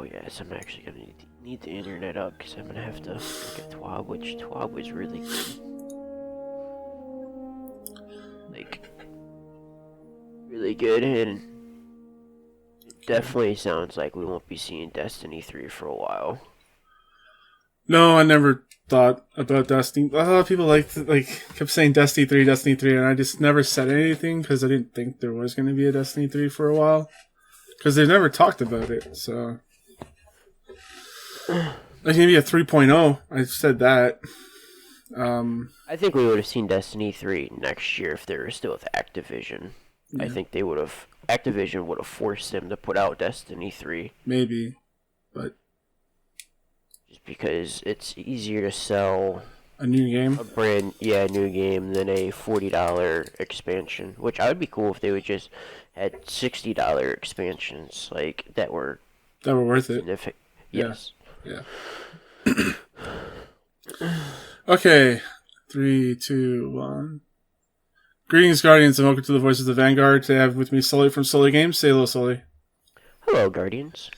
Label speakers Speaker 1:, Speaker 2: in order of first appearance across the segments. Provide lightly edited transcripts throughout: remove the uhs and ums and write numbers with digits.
Speaker 1: Oh yes, I'm actually gonna need the internet up because I'm gonna have to look at TWAB, which TWAB was really good. Like, really good, and it definitely sounds like we won't be seeing Destiny 3 for a while.
Speaker 2: No, I never thought about Destiny. A lot of people kept saying Destiny 3, and I just never said anything because I didn't think there was going to be a Destiny 3 for a while. Because they never talked about it, so... There's going to be a 3.0. I said that.
Speaker 1: I think we would have seen Destiny 3 next year if they were still with Activision.
Speaker 2: Yeah.
Speaker 1: I think they would have... Activision would have forced them to put out Destiny 3.
Speaker 2: Maybe, but...
Speaker 1: Just because it's easier to sell...
Speaker 2: A new game?
Speaker 1: A new game than a $40 expansion. Which I would be cool if they would just had $60 expansions, like, that were
Speaker 2: worth it.
Speaker 1: Yes.
Speaker 2: Yeah. Okay. 3, 2, 1. Greetings, Guardians, and welcome to the Voices of Vanguard. Today I have with me Sully from Sully Games. Say hello, Sully.
Speaker 1: Hello, Guardians.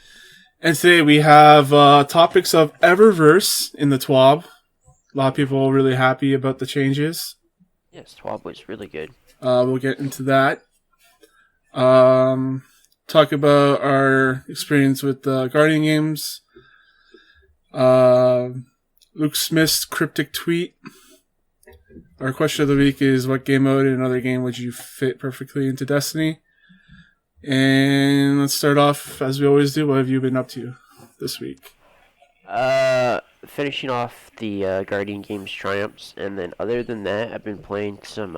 Speaker 2: And today we have topics of Eververse in the TWAB. A lot of people are really happy about the changes.
Speaker 1: Yes, TWAB was really good.
Speaker 2: We'll get into that. Talk about our experience with Guardian games. Luke Smith's cryptic tweet. Our question of the week is, what game mode in another game would you fit perfectly into Destiny? And let's start off, as we always do, what have you been up to this week?
Speaker 1: Finishing off the Guardian Games Triumphs, and then other than that, I've been playing some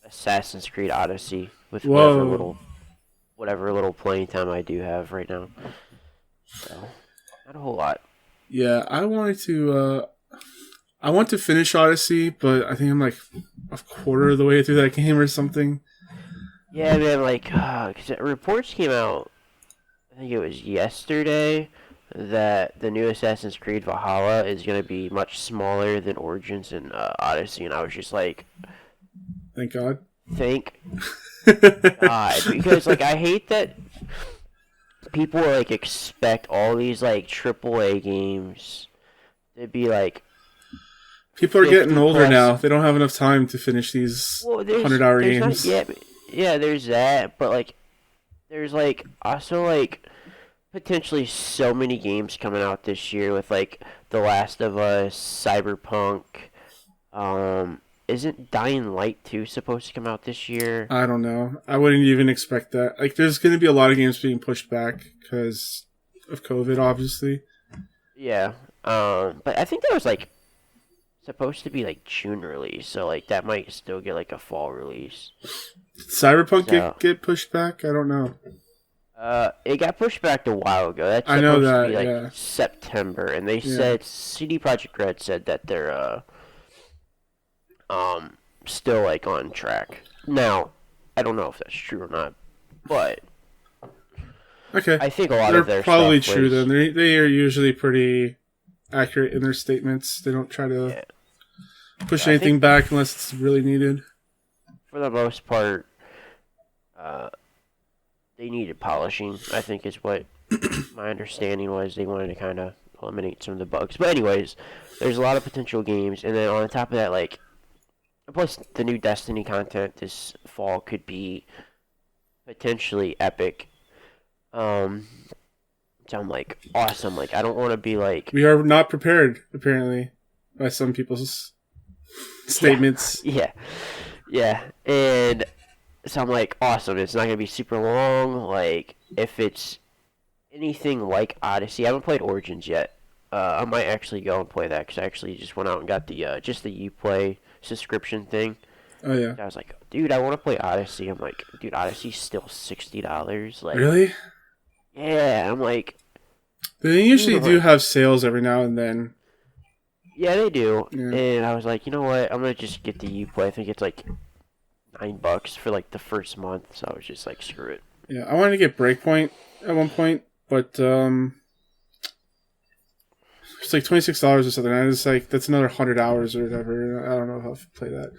Speaker 1: Assassin's Creed Odyssey with whatever little playing time I do have right now. So, not a whole lot.
Speaker 2: Yeah, I want to finish Odyssey, but I think I'm like a quarter of the way through that game or something.
Speaker 1: Yeah, man, because reports came out, I think it was yesterday, that the new Assassin's Creed Valhalla is going to be much smaller than Origins and Odyssey, and I was just like...
Speaker 2: Thank God.
Speaker 1: Thank God, because, I hate that people, expect all these, AAA games to be,
Speaker 2: People are getting older
Speaker 1: plus.
Speaker 2: now. They don't have enough time to finish these 100-hour games.
Speaker 1: Yeah, there's that, but, there's, also, potentially so many games coming out this year with, The Last of Us, Cyberpunk, isn't Dying Light 2 supposed to come out this year?
Speaker 2: I don't know. I wouldn't even expect that. There's going to be a lot of games being pushed back because of COVID, obviously.
Speaker 1: Yeah, but I think that was, supposed to be, June release, so, that might still get, a fall release.
Speaker 2: Did Cyberpunk get pushed back? I don't know.
Speaker 1: It got pushed back a while ago. That's
Speaker 2: I know that,
Speaker 1: to be,
Speaker 2: yeah.
Speaker 1: September, and they said, CD Projekt Red said that they're, still, on track. Now, I don't know if that's true or not, but...
Speaker 2: Okay.
Speaker 1: I think a lot of their
Speaker 2: probably
Speaker 1: stuff
Speaker 2: true, then. They are usually pretty accurate in their statements. They don't try to push anything back unless it's really needed.
Speaker 1: For the most part, they needed polishing, I think is what my understanding was. They wanted to kind of eliminate some of the bugs. But anyways, there's a lot of potential games, and then on top of that, plus the new Destiny content this fall could be potentially epic. So I'm awesome. I don't want to be
Speaker 2: We are not prepared, apparently, by some people's statements.
Speaker 1: Yeah. And so I'm awesome. It's not going to be super long. If it's anything like Odyssey, I haven't played Origins yet. I might actually go and play that because I actually just went out and got the just the Uplay subscription thing.
Speaker 2: Oh, yeah.
Speaker 1: I was like, dude, I want to play Odyssey. I'm like, dude, Odyssey's still $60.
Speaker 2: Really?
Speaker 1: Yeah, I'm like...
Speaker 2: They usually do have sales every now and then.
Speaker 1: Yeah, they do.
Speaker 2: Yeah.
Speaker 1: And I was like, you know what? I'm going to just get the Uplay. I think it's $9 for the first month. So I was just like, screw it.
Speaker 2: Yeah, I wanted to get Breakpoint at one point, but it's $26 or something. I was like, that's another 100 hours or whatever. I don't know how to play that.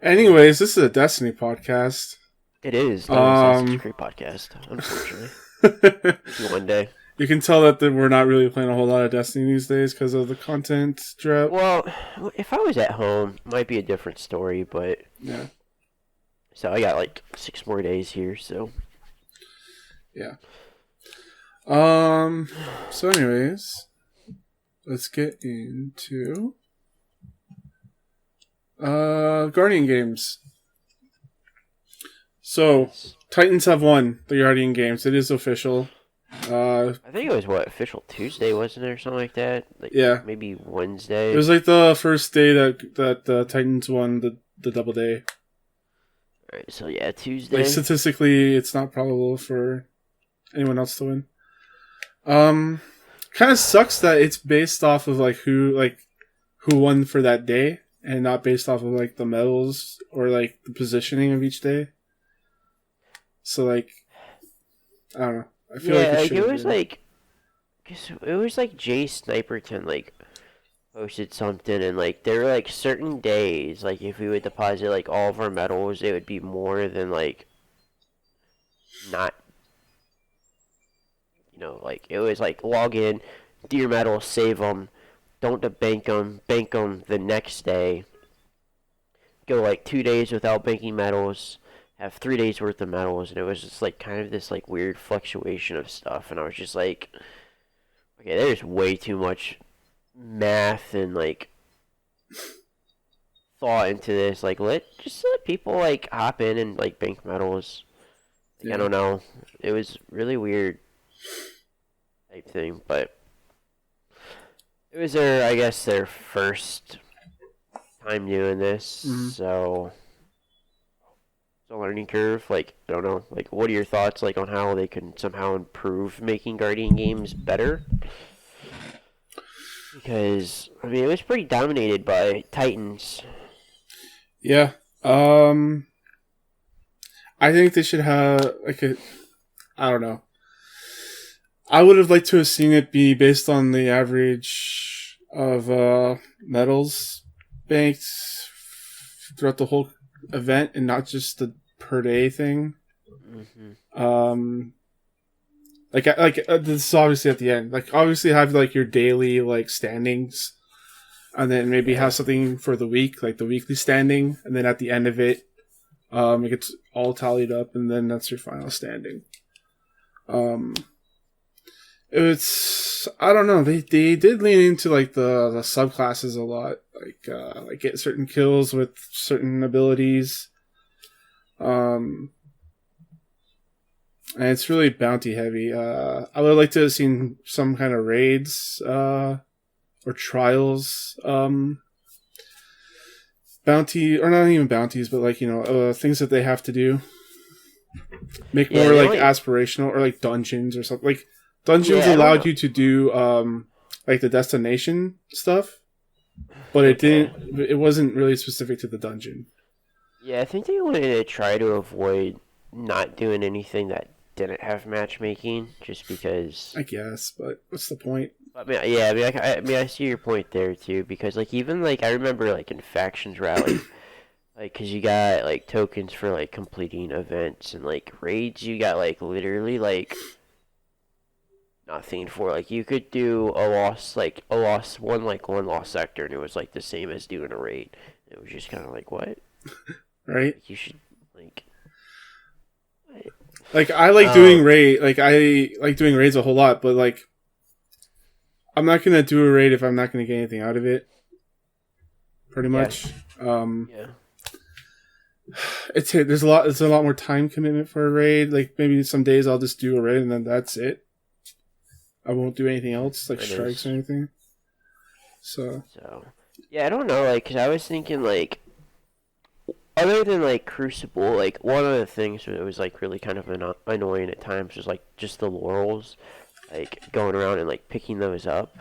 Speaker 2: Anyways, this is a Destiny podcast.
Speaker 1: It is. It's a Creed podcast, unfortunately. Maybe one day.
Speaker 2: You can tell that we're not really playing a whole lot of Destiny these days because of the content drought.
Speaker 1: Well, if I was at home, it might be a different story, but
Speaker 2: Yeah.
Speaker 1: So I got like 6 more days here, so
Speaker 2: Yeah. So anyways, let's get into Guardian games. So Titans have won the Guardian games. It is official.
Speaker 1: I think it was official Tuesday, wasn't it, or something like that? Like,
Speaker 2: yeah,
Speaker 1: maybe Wednesday.
Speaker 2: It was like the first day that the Titans won the double day.
Speaker 1: Alright, so yeah, Tuesday.
Speaker 2: Like statistically, it's not probable for anyone else to win. Kind of sucks that it's based off of who won for that day, and not based off of like the medals or like the positioning of each day. So I don't know. I feel like
Speaker 1: it was like Jay Sniperton posted something, and like there were like certain days, like if we would deposit like all of our medals, it would be more than like not, like it was like log in, do your medals, save them, don't bank them the next day, go like 2 days without banking medals, have 3 days worth of medals, and it was just like kind of this like weird fluctuation of stuff, and I was just like, okay, there's way too much math and like thought into this. Like let people like hop in and like bank medals. I don't know. It was really weird type thing, but it was their first time doing this, so it's a learning curve. Like, I don't know. Like, what are your thoughts like on how they can somehow improve making Guardian games better? Because I mean, it was pretty dominated by Titans.
Speaker 2: Yeah. I think they should have I don't know. I would have liked to have seen it be based on the average of medals banked throughout the whole event and not just the per day thing. This is obviously at the end. Like, obviously have like your daily like standings, and then maybe have something for the week, like the weekly standing, and then at the end of it, it gets all tallied up, and then that's your final standing. It's, I don't know. They did lean into like the subclasses a lot, like get certain kills with certain abilities. And it's really bounty heavy. I would like to have seen some kind of raids, or trials, bounty, or not even bounties, but like, things that they have to do. Make more aspirational, or like dungeons or something. Like, dungeons allowed you to do like the destination stuff, but it wasn't really specific to the dungeon.
Speaker 1: Yeah, I think they wanted to try to avoid not doing anything that didn't have matchmaking, just because.
Speaker 2: I guess, but what's the point?
Speaker 1: I mean, I see your point there too, because like even like I remember like in Factions Rally, like because you got like tokens for like completing events, and like raids you got like literally like nothing for. Like you could do one lost sector, and it was like the same as doing a raid. It was just kind of like, what?
Speaker 2: Right?
Speaker 1: Like, you should like.
Speaker 2: Like, I like doing raid. Like, I like doing raids a whole lot, but like, I'm not gonna do a raid if I'm not gonna get anything out of it. Pretty much.
Speaker 1: Yeah.
Speaker 2: There's a lot more time commitment for a raid. Like, maybe some days I'll just do a raid and then that's it. I won't do anything else, like strikes or anything. So
Speaker 1: yeah, I don't know. Like, 'cause I was thinking like, other than like Crucible, like one of the things that was like really kind of annoying at times was like just the laurels, like going around and like picking those up.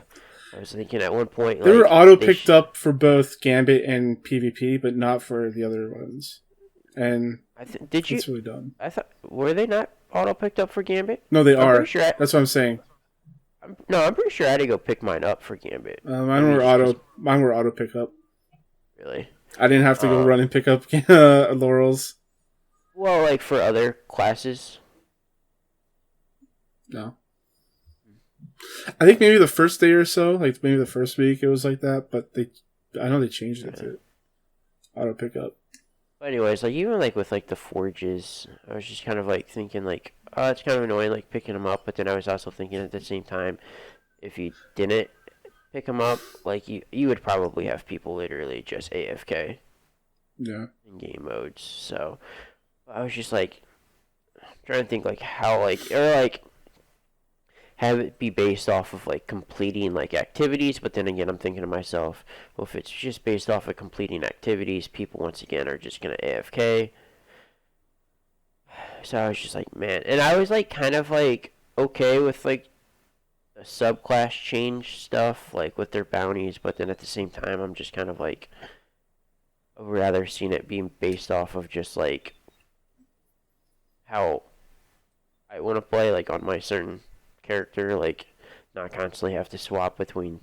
Speaker 1: I was thinking at one point
Speaker 2: they were auto picked up for both Gambit and PvP, but not for the other ones. And it's really dumb.
Speaker 1: I thought, were they not auto picked up for Gambit?
Speaker 2: No, they are. That's what I'm saying.
Speaker 1: I'm pretty sure I had to go pick mine up for Gambit.
Speaker 2: Mine were auto pick up.
Speaker 1: Really?
Speaker 2: I didn't have to go run and pick up laurels.
Speaker 1: Well, like for other classes.
Speaker 2: No. I think maybe the first day or so, like maybe the first week, it was like that. But I know they changed it to auto pickup.
Speaker 1: But anyways, like even like with like the forges, I was just kind of like thinking like, oh, it's kind of annoying like picking them up. But then I was also thinking at the same time, if you didn't pick them up, like you would probably have people literally just AFK
Speaker 2: Yeah.
Speaker 1: in game modes. So I was just like trying to think like how like or like have it be based off of like completing like activities, but then again I'm thinking to myself, well if it's just based off of completing activities, people once again are just gonna AFK. So I was just like, man, and I was like kind of like okay with like the subclass change stuff, like with their bounties, but then at the same time I'm just kind of like I'd rather seen it being based off of just like how I want to play like on my certain character, like not constantly have to swap between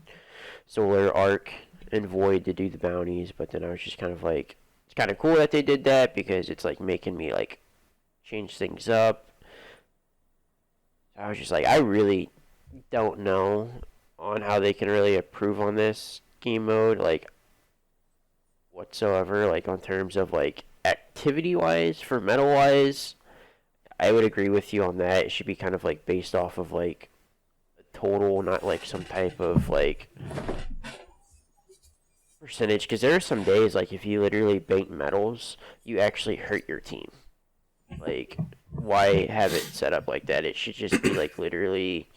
Speaker 1: Solar Arc and Void to do the bounties. But then I was just kind of like, it's kind of cool that they did that because it's like making me like change things up. I was just like, I really don't know on how they can really improve on this game mode, like whatsoever, like on terms of like activity wise for metal wise. I would agree with you on that. It should be kind of like based off of like a total, not like some type of like percentage. Because there are some days like if you literally bank metals, you actually hurt your team. Like, why have it set up like that? It should just be like literally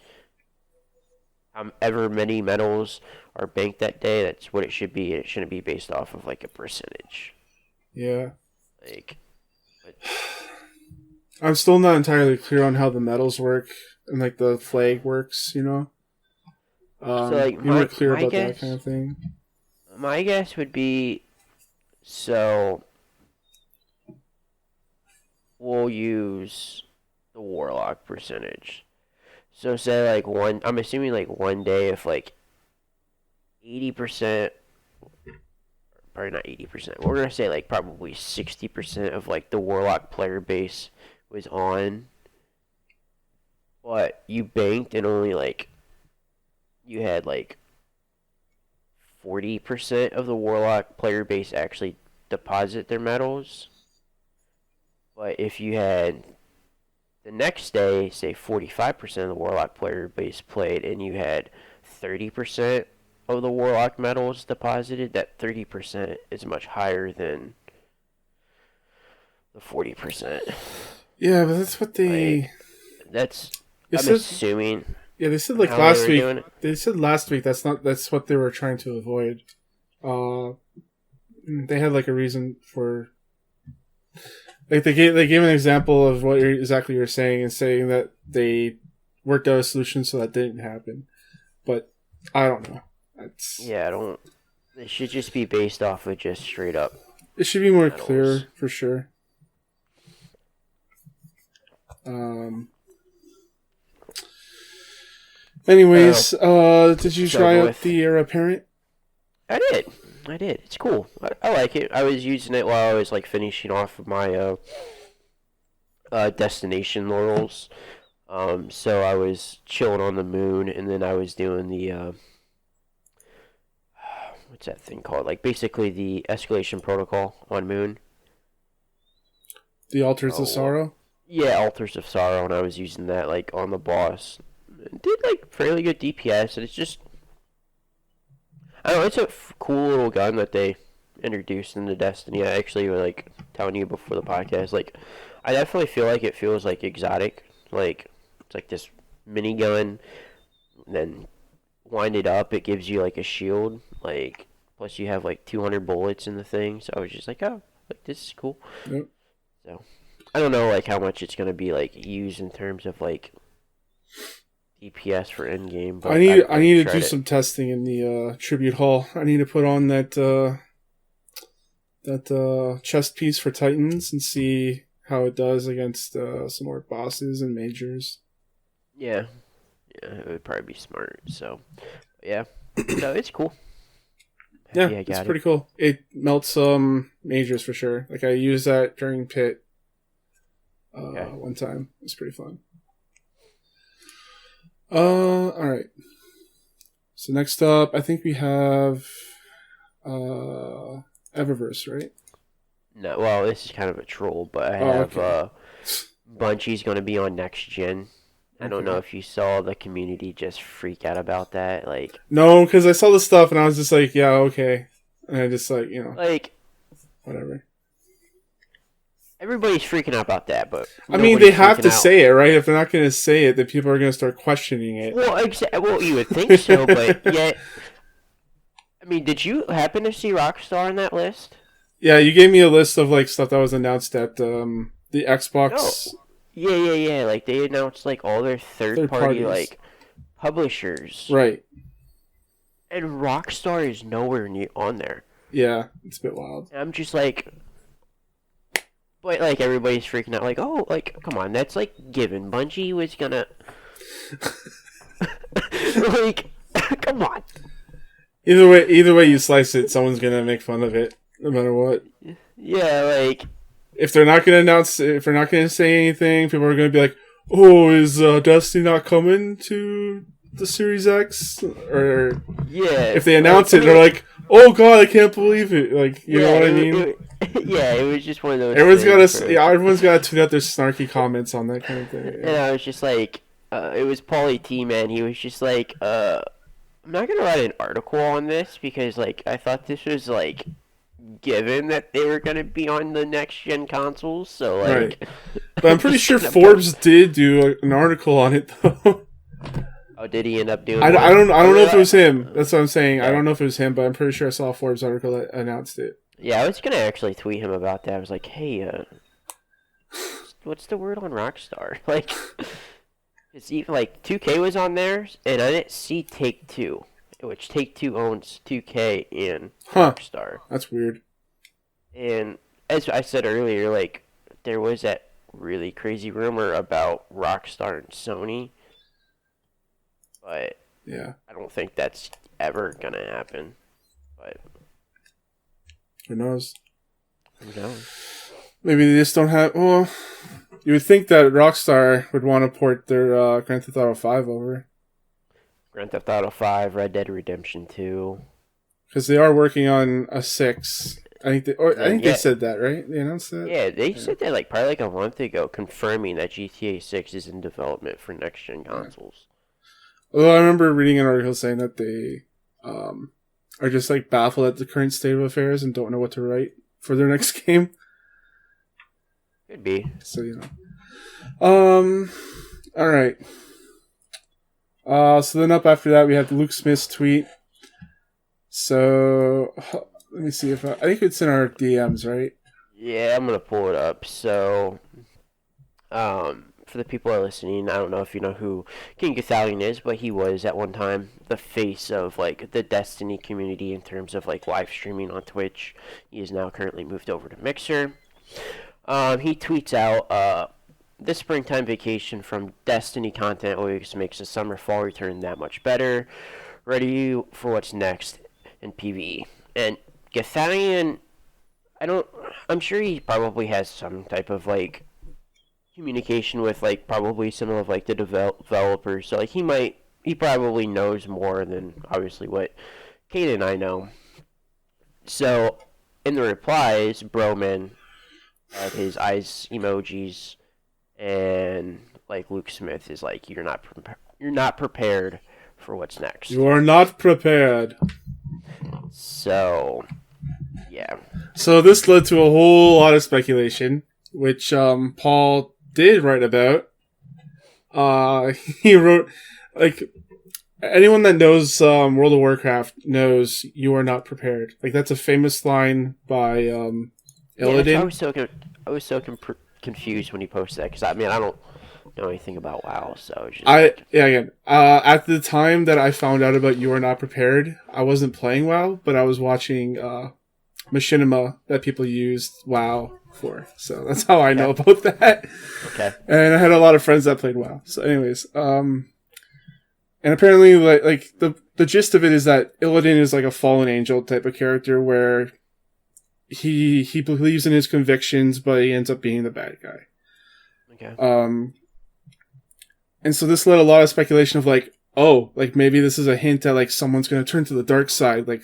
Speaker 1: ever many metals are banked that day. That's what it should be. It shouldn't be based off of like a percentage.
Speaker 2: Yeah.
Speaker 1: Like, but
Speaker 2: I'm still not entirely clear on how the medals work and like the flag works, you know?
Speaker 1: so like
Speaker 2: you were clear about that kind of thing.
Speaker 1: My guess would be, so we'll use the warlock percentage. So say like I'm assuming like one day if like 80%, probably not 80%, we're gonna say like probably 60% of like the warlock player base was on, but you banked and only like you had like 40% of the warlock player base actually deposit their medals. But if you had the next day, say 45% of the warlock player base played, and you had 30% of the warlock medals deposited, that 30% is much higher than the 40%.
Speaker 2: Yeah, but that's what they.
Speaker 1: Like, that's.
Speaker 2: I'm
Speaker 1: assuming.
Speaker 2: Yeah, they said like last week. They said last week that's what they were trying to avoid. They had like a reason for. Like they gave an example of what exactly you're saying and saying that they worked out a solution so that didn't happen. But I don't know.
Speaker 1: Yeah, I don't. It should just be based off of just straight up.
Speaker 2: It should be more clear for sure. Anyways, did you try out the Era Parent?
Speaker 1: I did. It's cool. I like it. I was using it while I was like finishing off my destination laurels. So I was chilling on the moon, and then I was doing the what's that thing called? Like basically the escalation protocol on moon.
Speaker 2: The Altars of Sorrow?
Speaker 1: Yeah, Altars of Sorrow, and I was using that like on the boss. It did like fairly good DPS, and it's just I don't know, it's a cool little gun that they introduced into Destiny. I actually was like telling you before the podcast, like I definitely feel like it feels like exotic. Like it's like this minigun, then wind it up, it gives you like a shield, like plus you have like 200 bullets in the thing. So I was just like, oh, like this is cool.
Speaker 2: Yep.
Speaker 1: So I don't know like how much it's gonna be like used in terms of like DPS for endgame. But
Speaker 2: I need to do some testing in the tribute hall. I need to put on that chest piece for Titans and see how it does against some more bosses and majors.
Speaker 1: Yeah, it would probably be smart. So, yeah, no, it's cool.
Speaker 2: Yeah, it's pretty cool. It melts majors for sure. Like I used that during pit one time. It was pretty fun. Alright. So next up, I think we have Eververse, right?
Speaker 1: No, well, this is kind of a troll, but I have Bungie's going to be on next gen. I don't know if you saw the community just freak out about that. Like,
Speaker 2: no, because I saw the stuff and I was just like, yeah, okay, and I just like
Speaker 1: like
Speaker 2: whatever.
Speaker 1: Everybody's freaking out about that, but
Speaker 2: I mean, they have to say it, right? If they're not going to say it, then people are going to start questioning it.
Speaker 1: Well, you would think so, but yet, I mean, did you happen to see Rockstar on that list?
Speaker 2: Yeah, you gave me a list of like stuff that was announced at the Xbox.
Speaker 1: No. Yeah. Like they announced like all their third party like publishers,
Speaker 2: right?
Speaker 1: And Rockstar is nowhere near on there.
Speaker 2: Yeah, it's a bit wild.
Speaker 1: And I'm just like, but like everybody's freaking out, like, oh, like come on, that's like given. Bungie was gonna, like, come on.
Speaker 2: Either way you slice it, someone's gonna make fun of it, no matter what.
Speaker 1: Yeah, like
Speaker 2: if they're not gonna announce, if they're not gonna say anything, people are gonna be like, "Oh, is Destiny not coming to the Series X?" Or
Speaker 1: yeah,
Speaker 2: if they announce it, they're like, "Oh God, I can't believe it!" Like, you know what I mean?
Speaker 1: It was just one of those.
Speaker 2: Everyone's got to tweet out their snarky comments on that kind of thing.
Speaker 1: Yeah. And I was just like, it was Paulie T, man. He was just like, I'm not gonna write an article on this because like I thought this was like given that they were gonna be on the next gen consoles, so like.
Speaker 2: Right. But I'm pretty sure Forbes did do an article on it though.
Speaker 1: Oh, did he end up doing?
Speaker 2: I don't know if it was him. That's what I'm saying. Yeah. I don't know if it was him, but I'm pretty sure I saw a Forbes article that announced it.
Speaker 1: Yeah, I was gonna actually tweet him about that. I was like, hey, what's the word on Rockstar? Like, it's even like 2K was on there, and I didn't see Take-Two, which Take-Two owns 2K and Rockstar.
Speaker 2: That's weird.
Speaker 1: And as I said earlier, like there was that really crazy rumor about Rockstar and Sony, but
Speaker 2: yeah,
Speaker 1: I don't think that's ever gonna happen. But
Speaker 2: who knows?
Speaker 1: Who knows?
Speaker 2: Maybe they just don't have. Well, you would think that Rockstar would want to port their Grand Theft Auto 5 over.
Speaker 1: Grand Theft Auto 5, Red Dead Redemption 2.
Speaker 2: Because they are working on a 6. I think they said that, right? They announced that?
Speaker 1: Yeah, they said that like probably like a month ago, confirming that GTA 6 is in development for next-gen consoles.
Speaker 2: Although I remember reading an article saying that they are just like baffled at the current state of affairs and don't know what to write for their next game.
Speaker 1: Could be.
Speaker 2: So, you know. Alright. So then up after that we have Luke Smith's tweet. So let me see if I think it's in our DMs, right?
Speaker 1: Yeah, I'm gonna pull it up. So for the people who are listening, I don't know if you know who King Cathalion is, but he was at one time the face of like the Destiny community in terms of like live streaming on Twitch. He is now currently moved over to Mixer. He tweets out, this springtime vacation from Destiny content always makes the summer-fall return that much better. Ready for what's next in PvE. And Gathalion, I'm sure he probably has some type of, like, communication with, like, probably some of, like, the developers. So, like, he probably knows more than, obviously, what Kate and I know. So, in the replies, Broman had his eyes emojis, and like Luke Smith is like, you're not prepared for what's next.
Speaker 2: You are not prepared.
Speaker 1: So, yeah.
Speaker 2: So this led to a whole lot of speculation, which Paul did write about. He wrote, like, anyone that knows World of Warcraft knows you are not prepared. Like, that's a famous line by Illidan.
Speaker 1: Yeah, I was so confused when he posted that because I mean I don't know anything about WoW, so just
Speaker 2: at the time that I found out about You Are Not Prepared, I wasn't playing WoW, but I was watching machinima that people used WoW for, so that's how I know about that.
Speaker 1: Okay.
Speaker 2: And I had a lot of friends that played WoW. So, anyways, and apparently, like the gist of it is that Illidan is like a fallen angel type of character where he believes in his convictions, but he ends up being the bad guy.
Speaker 1: Okay.
Speaker 2: And so this led a lot of speculation of like, oh, like maybe this is a hint that like someone's going to turn to the dark side. Like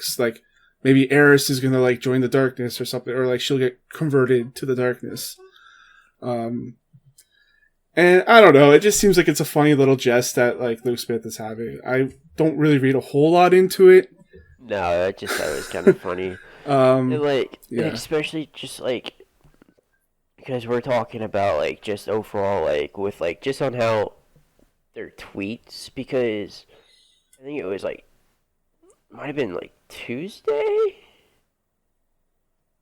Speaker 2: maybe Eris is going to like join the darkness or something, or like she'll get converted to the darkness. And I don't know. It just seems like it's a funny little jest that like Luke Smith is having. I don't really read a whole lot into it.
Speaker 1: No, I just thought it was kind of funny. And, like, especially just like because we're talking about like just overall like with like just on how their tweets, because I think it was like might have been like Tuesday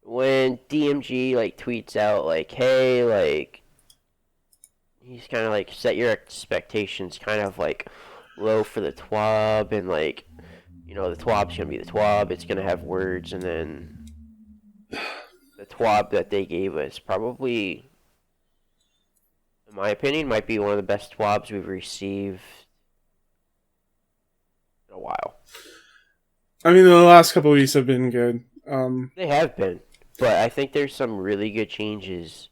Speaker 1: when DMG like tweets out like, hey, like he's kind of like set your expectations kind of like low for the TWAB, and like, you know, the TWAB's gonna be the TWAB, it's gonna have words, and then the TWAB that they gave us probably, in my opinion, might be one of the best TWABs we've received in a while.
Speaker 2: I mean, the last couple of weeks have been good.
Speaker 1: They have been, but I think there's some really good changes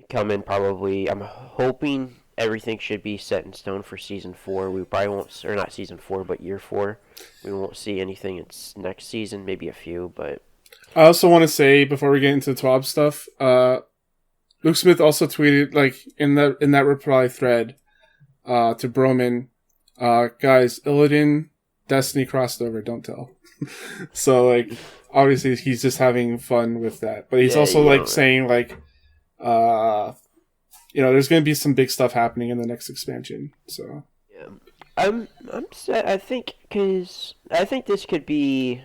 Speaker 1: coming. Probably, I'm hoping everything should be set in stone for season 4. We probably won't, or not season 4, but year 4. We won't see anything in next season, maybe a few, but.
Speaker 2: I also want to say before we get into the TWAB stuff, Luke Smith also tweeted like in that reply thread to Broman, guys, Illidan Destiny crossed over, don't tell. So like obviously he's just having fun with that, but he's also like saying like you know, there's going to be some big stuff happening in the next expansion. So
Speaker 1: yeah, I'm set. I think because I think this could be.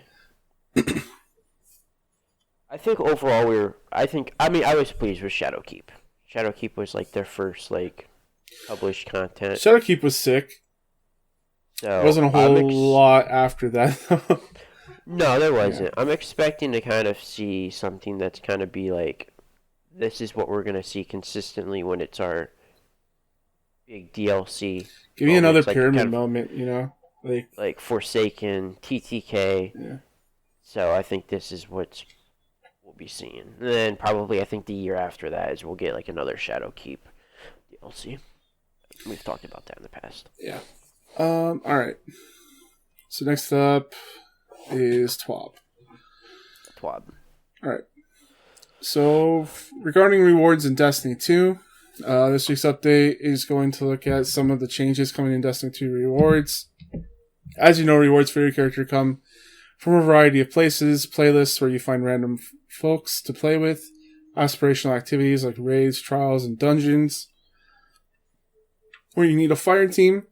Speaker 1: I think overall I was pleased with Shadowkeep. Shadowkeep was like their first like published content.
Speaker 2: Shadowkeep was sick. So there wasn't a whole lot after that.
Speaker 1: No, there wasn't. Yeah. I'm expecting to kind of see something that's kind of be like, this is what we're going to see consistently when it's our big DLC.
Speaker 2: Give me another pyramid moment, you know?
Speaker 1: Like Forsaken, TTK.
Speaker 2: Yeah.
Speaker 1: So I think this is what we'll be seeing. And then probably I think the year after that is we'll get like another Shadowkeep DLC. We've talked about that in the past.
Speaker 2: Yeah. Alright. So next up is TWAB.
Speaker 1: TWAB.
Speaker 2: Alright. So, regarding rewards in Destiny 2, this week's update is going to look at some of the changes coming in Destiny 2 rewards. As you know, rewards for your character come from a variety of places, playlists where you find random folks to play with, aspirational activities like raids, trials, and dungeons, where you need a fire team,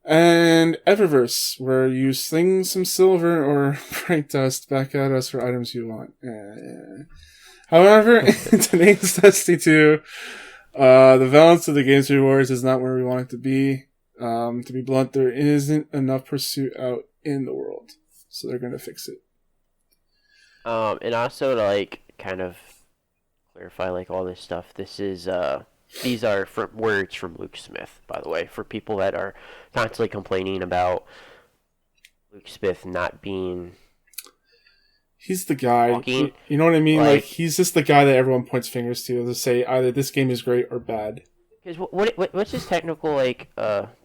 Speaker 2: and Eververse, where you sling some silver or bright dust back at us for items you want. However, in today's Destiny 2, the balance of the game's rewards is not where we want it to be. To be blunt, there isn't enough pursuit out in the world. So they're going to fix it.
Speaker 1: And also to like kind of clarify like all this stuff, this is these are words from Luke Smith, by the way, for people that are constantly complaining about Luke Smith not being.
Speaker 2: He's the guy. You know what I mean? Like he's just the guy that everyone points fingers to say either this game is great or bad.
Speaker 1: Because what's his technical like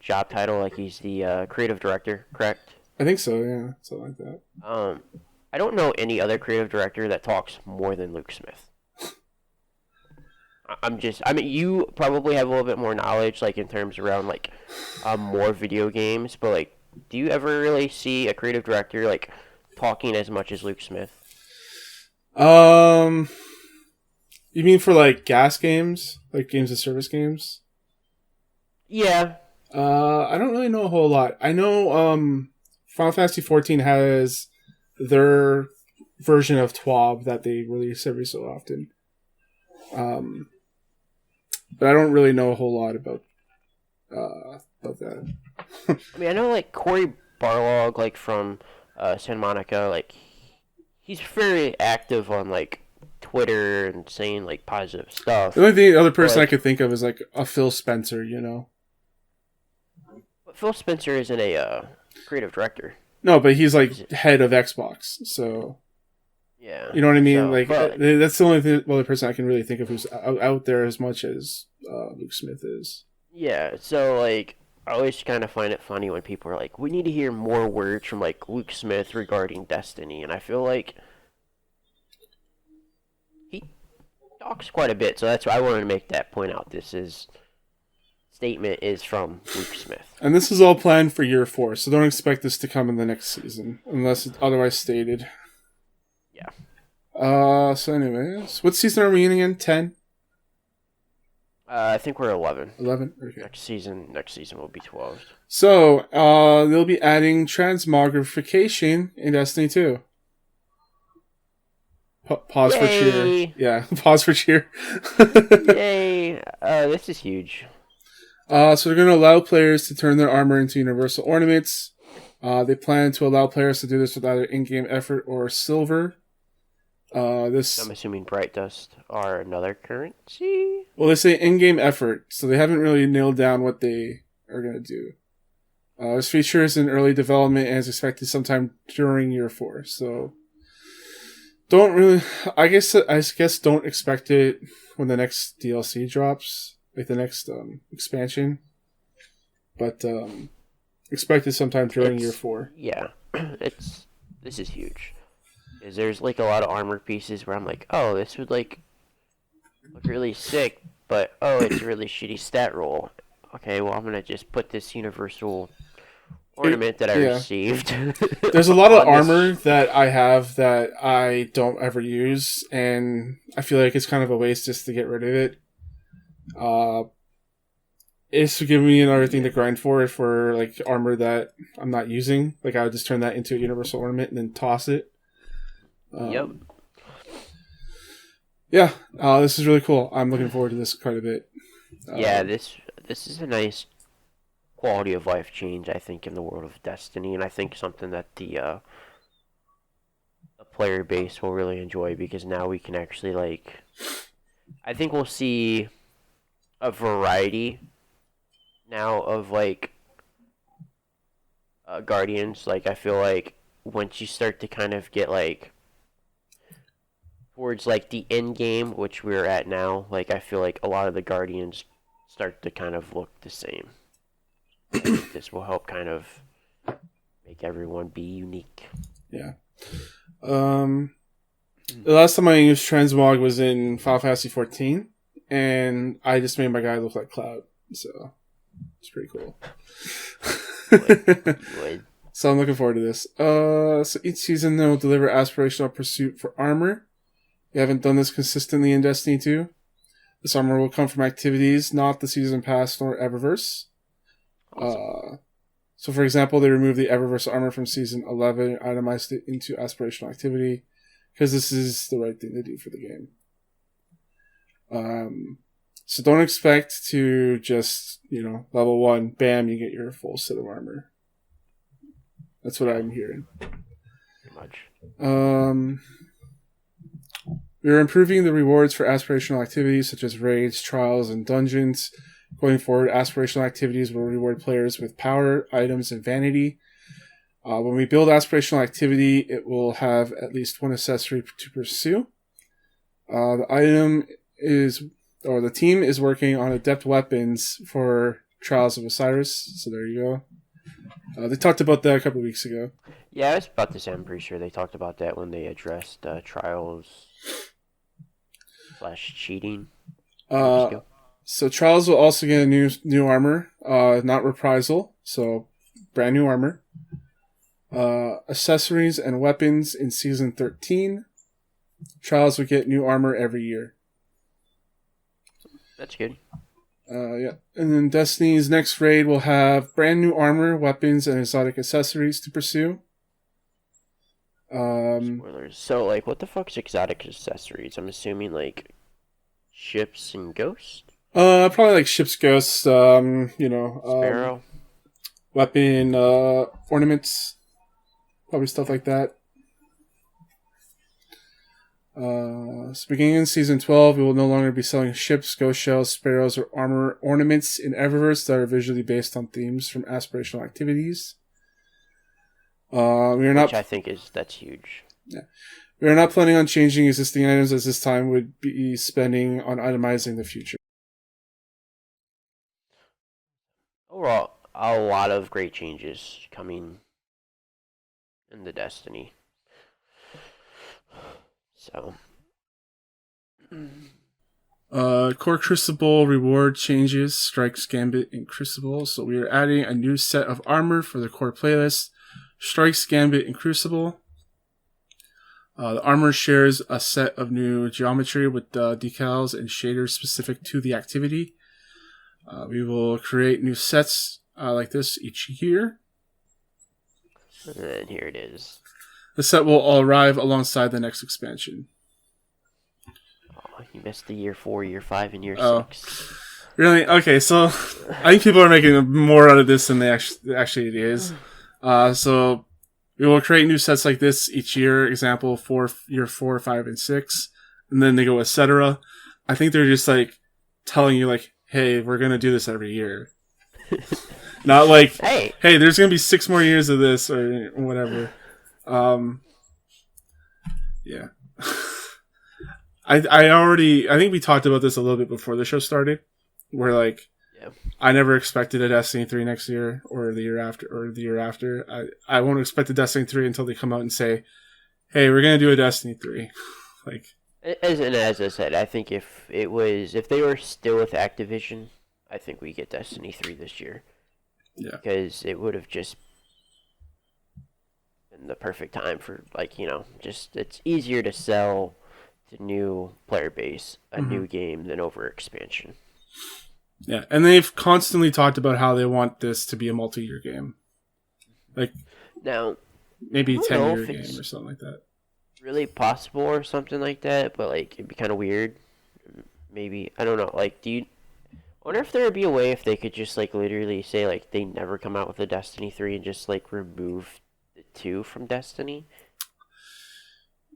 Speaker 1: job title? Like he's the creative director, correct?
Speaker 2: I think so. Yeah, something like that.
Speaker 1: I don't know any other creative director that talks more than Luke Smith. I mean, you probably have a little bit more knowledge, like, in terms around, like, more video games, but, like, do you ever really see a creative director, like, talking as much as Luke Smith?
Speaker 2: You mean for, like, gas games? Like, games of service games?
Speaker 1: Yeah.
Speaker 2: I don't really know a whole lot. I know, Final Fantasy XIV has their version of TWAB that they release every so often. But I don't really know a whole lot about that.
Speaker 1: I mean, I know like Corey Barlog, like from Santa Monica, like he's very active on like Twitter and saying like positive stuff.
Speaker 2: The only other person I could think of is like a Phil Spencer, you know.
Speaker 1: But Phil Spencer isn't a creative director.
Speaker 2: No, but he's like head of Xbox, so.
Speaker 1: Yeah.
Speaker 2: You know what I mean?
Speaker 1: So,
Speaker 2: Like
Speaker 1: but
Speaker 2: that's the only person I can really think of who's out there as much as Luke Smith is.
Speaker 1: yeah, so like I always kind of find it funny when people are like, "We need to hear more words from like Luke Smith regarding Destiny," and I feel like he talks quite a bit. So that's why I wanted to make that point out. This is statement is from Luke Smith.
Speaker 2: And this is all planned for year 4, so don't expect this to come in the next season unless it's otherwise stated.
Speaker 1: Yeah.
Speaker 2: So anyways, what season are we in again? 10?
Speaker 1: I think we're 11.
Speaker 2: 11? Okay.
Speaker 1: Next season will be 12.
Speaker 2: So, they'll be adding transmogrification in Destiny 2. Pause
Speaker 1: Yay!
Speaker 2: for cheer. Yeah, pause for cheer.
Speaker 1: Yay! This is huge.
Speaker 2: So they're going to allow players to turn their armor into universal ornaments. They plan to allow players to do this with either in-game effort or silver.
Speaker 1: I'm assuming Bright Dust are another currency.
Speaker 2: Well, they say in-game effort, so they haven't really nailed down what they are going to do. This feature is in early development and is expected sometime during year 4. So I guess don't expect it when the next DLC drops, like the next expansion. But expect it sometime during year 4.
Speaker 1: Yeah, this is huge. Because there's like a lot of armor pieces where I'm like, oh, this would like look really sick, but oh, it's a really shitty stat roll. Okay, well I'm gonna just put this universal ornament that I received.
Speaker 2: There's a lot of armor that I have that I don't ever use, and I feel like it's kind of a waste just to get rid of it. It's giving me another thing to grind for like armor that I'm not using. Like I would just turn that into a universal ornament and then toss it.
Speaker 1: Yep.
Speaker 2: Yeah, this is really cool. I'm looking forward to this quite a bit.
Speaker 1: Yeah, this is a nice quality of life change, I think, in the world of Destiny, and I think something that the player base will really enjoy, because now we can actually like, I think we'll see a variety now of like guardians. Like I feel like once you start to kind of get like towards like the end game, which we're at now, like I feel like a lot of the guardians start to kind of look the same. I think this will help kind of make everyone be unique.
Speaker 2: Yeah. The last time I used Transmog was in Final Fantasy 14, and I just made my guy look like Cloud, so it's pretty cool. So I'm looking forward to this. So each season they'll deliver aspirational pursuit for armor. You haven't done this consistently in Destiny 2. This armor will come from activities, not the season pass nor Eververse. Awesome. So for example, they removed the Eververse armor from season 11 and itemized it into aspirational activity, because this is the right thing to do for the game. So don't expect to just, level 1, bam, you get your full set of armor. That's what I'm hearing.
Speaker 1: Pretty much.
Speaker 2: We're improving the rewards for aspirational activities such as raids, trials, and dungeons. Going forward, aspirational activities will reward players with power, items, and vanity. When we build aspirational activity, it will have at least one accessory to pursue. The team is working on adept weapons for Trials of Osiris. So there you go. They talked about that a couple weeks ago.
Speaker 1: Yeah, I was about to say, I'm pretty sure they talked about that when they addressed Trials / cheating.
Speaker 2: So Trials will also get a new armor, not reprisal, so brand new armor. Accessories and weapons in Season 13. Trials will get new armor every year.
Speaker 1: That's good.
Speaker 2: Yeah. And then Destiny's next raid will have brand new armor, weapons, and exotic accessories to pursue.
Speaker 1: Spoilers. So, like, what the fuck's exotic accessories? I'm assuming, like, ships and ghosts?
Speaker 2: Probably like ships, ghosts,
Speaker 1: Sparrow?
Speaker 2: Weapon, ornaments. Probably stuff like that. So beginning in Season 12, we will no longer be selling ships, ghost shells, sparrows, or armor ornaments in Eververse that are visually based on themes from aspirational activities. We are not.
Speaker 1: Which I think that's huge.
Speaker 2: Yeah. We are not planning on changing existing items as this time would be spending on itemizing the future.
Speaker 1: Overall, a lot of great changes coming in the Destiny. So,
Speaker 2: Core Crucible reward changes, Strikes, Gambit, and Crucible. So we are adding a new set of armor for the core playlist. Strikes, Gambit, and Crucible. The armor shares a set of new geometry with decals and shaders specific to the activity. We will create new sets like this each year.
Speaker 1: and then here it is.
Speaker 2: The set will all arrive alongside the next expansion.
Speaker 1: Oh, you missed the year 4, year 5, and year 6.
Speaker 2: Really? Okay, so I think people are making more out of this than they actually it is. So we will create new sets like this each year. Example for year 4, 5, and 6, and then they go etc. I think they're just like telling you like, hey, we're gonna do this every year. Not like, hey, there's gonna be 6 more years of this or whatever. Yeah. I think we talked about this a little bit before the show started, where like,
Speaker 1: yeah.
Speaker 2: I never expected a Destiny 3 next year or the year after. I won't expect a Destiny 3 until they come out and say, hey, we're gonna do a Destiny 3. Like,
Speaker 1: as I said, I think if they were still with Activision, I think we get Destiny 3 this year.
Speaker 2: Yeah.
Speaker 1: Because it would have just been the perfect time for, like, just it's easier to sell to new player base a new game than over expansion.
Speaker 2: Yeah, and they've constantly talked about how they want this to be a multi-year game. Like,
Speaker 1: now,
Speaker 2: maybe a 10-year game or something like that.
Speaker 1: Really possible or something like that, but like it'd be kind of weird. Maybe, I don't know. Like, I wonder if there would be a way if they could just like literally say like they never come out with a Destiny 3 and just like remove the 2 from Destiny.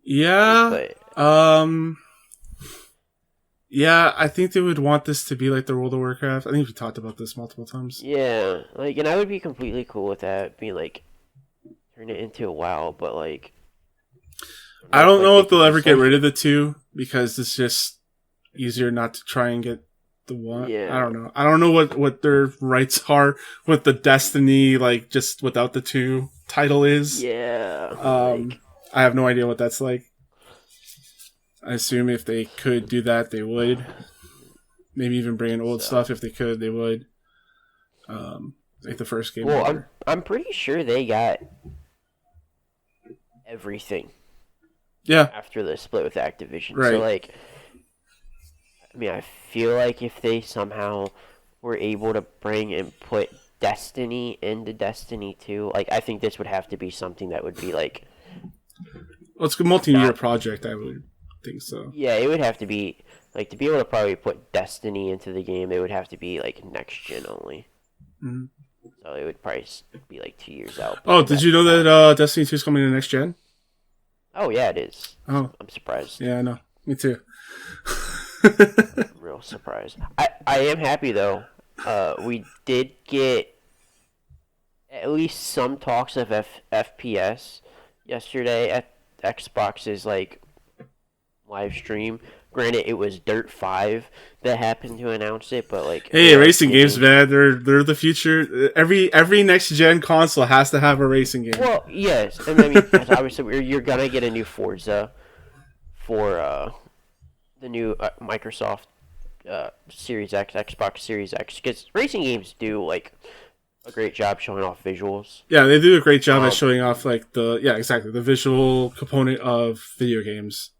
Speaker 2: Yeah. Yeah, I think they would want this to be like the World of Warcraft. I think we talked about this multiple times.
Speaker 1: Yeah, like, and I would be completely cool with that, being like, turn it into a WoW, but like,
Speaker 2: I don't know if they'll ever get rid of the 2 because it's just easier not to try and get the 1.
Speaker 1: Yeah.
Speaker 2: I don't know. I don't know what their rights are with the Destiny, like just without the 2 title is.
Speaker 1: Yeah.
Speaker 2: I have no idea what that's like. I assume if they could do that, they would. Maybe even bring in old stuff if they could, they would. Like the first game.
Speaker 1: Well, I'm pretty sure they got everything.
Speaker 2: Yeah.
Speaker 1: After the split with Activision.
Speaker 2: Right.
Speaker 1: So like, I mean, I feel like if they somehow were able to bring and put Destiny into Destiny 2, like, I think this would have to be something that would be like,
Speaker 2: well, it's a multi-year project, I would think so.
Speaker 1: Yeah, it would have to be, like, to be able to probably put Destiny into the game, it would have to be, like, next gen only.
Speaker 2: Mm-hmm.
Speaker 1: So it would probably be, like, 2 years out.
Speaker 2: Oh, did you know that Destiny 2 is coming to next gen?
Speaker 1: Oh, yeah, it is.
Speaker 2: Oh.
Speaker 1: I'm surprised.
Speaker 2: Yeah, I know. Me too.
Speaker 1: I'm real surprised. I am happy, though. We did get at least some talks of FPS yesterday at Xbox's, like, live stream. Granted, it was Dirt 5 that happened to announce it, but like,
Speaker 2: hey, racing games, man, they're the future. Every next gen console has to have a racing game.
Speaker 1: Well, yes, and I mean, obviously, you're gonna get a new Forza for the new Microsoft Series X, Xbox Series X, because racing games do like a great job showing off visuals.
Speaker 2: Yeah, they do a great job at showing off like the visual component of video games.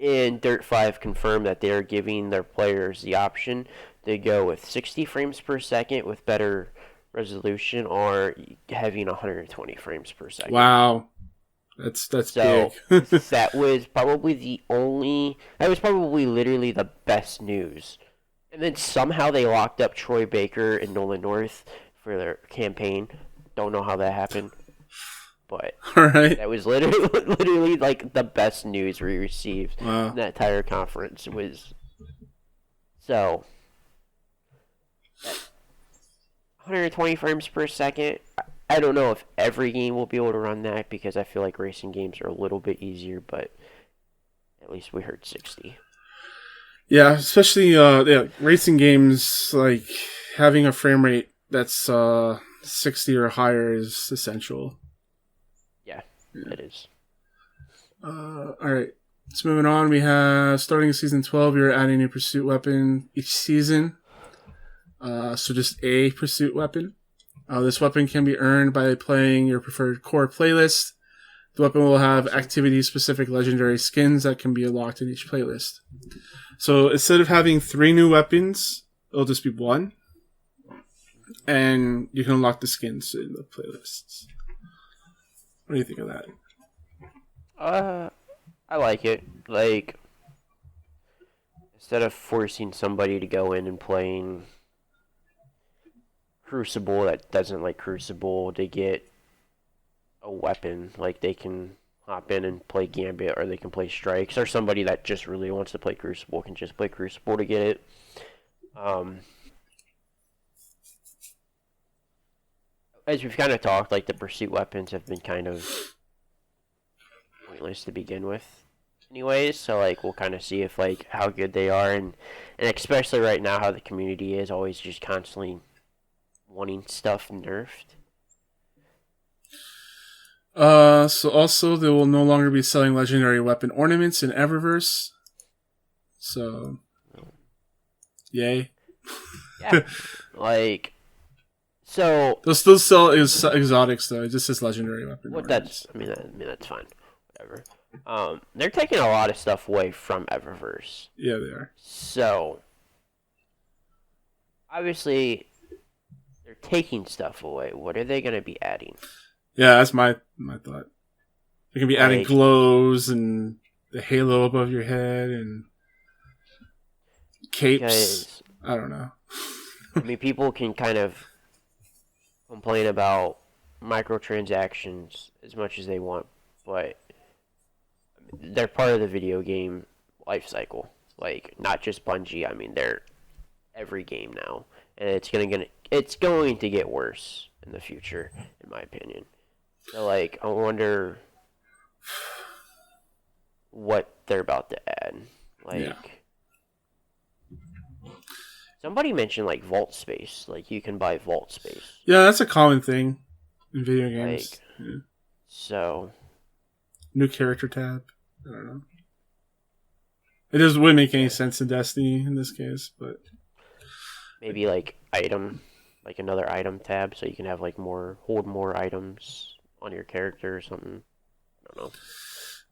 Speaker 1: And Dirt 5 confirmed that they are giving their players the option to go with 60 frames per second with better resolution, or having 120 frames per second.
Speaker 2: Wow, that's
Speaker 1: so
Speaker 2: big.
Speaker 1: that was probably literally the best news. And then somehow they locked up Troy Baker and Nolan North for their campaign. Don't know how that happened. But
Speaker 2: all right,
Speaker 1: that was literally like the best news we received in that entire conference. Was so 120 frames per second. I don't know if every game will be able to run that, because I feel like racing games are a little bit easier, but At least we heard 60.
Speaker 2: Yeah, especially racing games, like having a frame rate that's 60 or higher is essential.
Speaker 1: Yeah, it is.
Speaker 2: All right. So moving on, we have starting season 12. You're adding a new pursuit weapon each season. So just a pursuit weapon. This weapon can be earned by playing your preferred core playlist. The weapon will have activity-specific legendary skins that can be unlocked in each playlist. So instead of having 3 new weapons, it'll just be 1. And you can unlock the skins in the playlists. What do you think of that?
Speaker 1: I like it. Like, instead of forcing somebody to go in and playing Crucible that doesn't like Crucible to get a weapon, like they can hop in and play Gambit, or they can play Strikes, or somebody that just really wants to play Crucible can just play Crucible to get it. As we've kind of talked, like the pursuit weapons have been kind of pointless to begin with anyways, so like we'll kind of see if like how good they are, and especially right now how the community is always just constantly wanting stuff nerfed.
Speaker 2: So also they will no longer be selling legendary weapon ornaments in Eververse. So, yay.
Speaker 1: Yeah. Like, so
Speaker 2: they'll still sell exotics though. It just says legendary weapon.
Speaker 1: What that's I mean that's fine. Whatever. They're taking a lot of stuff away from Eververse.
Speaker 2: Yeah, they are.
Speaker 1: So, obviously, they're taking stuff away. What are they going to be adding?
Speaker 2: Yeah, that's my thought. They can be adding glows and the halo above your head and capes.
Speaker 1: Because,
Speaker 2: I don't know.
Speaker 1: I mean, people can kind of complain about microtransactions as much as they want, but they're part of the video game life cycle. Like, not just Bungie. I mean, they're every game now, and it's going to get worse in the future, in my opinion. So, like, I wonder what they're about to add. Like, somebody mentioned, like, vault space. Like, you can buy vault space.
Speaker 2: Yeah, that's a common thing in video games.
Speaker 1: Like, so,
Speaker 2: new character tab. I don't know. It just wouldn't make any sense in Destiny in this case, but
Speaker 1: maybe like item, like another item tab, so you can have like hold more items on your character or something. I don't know.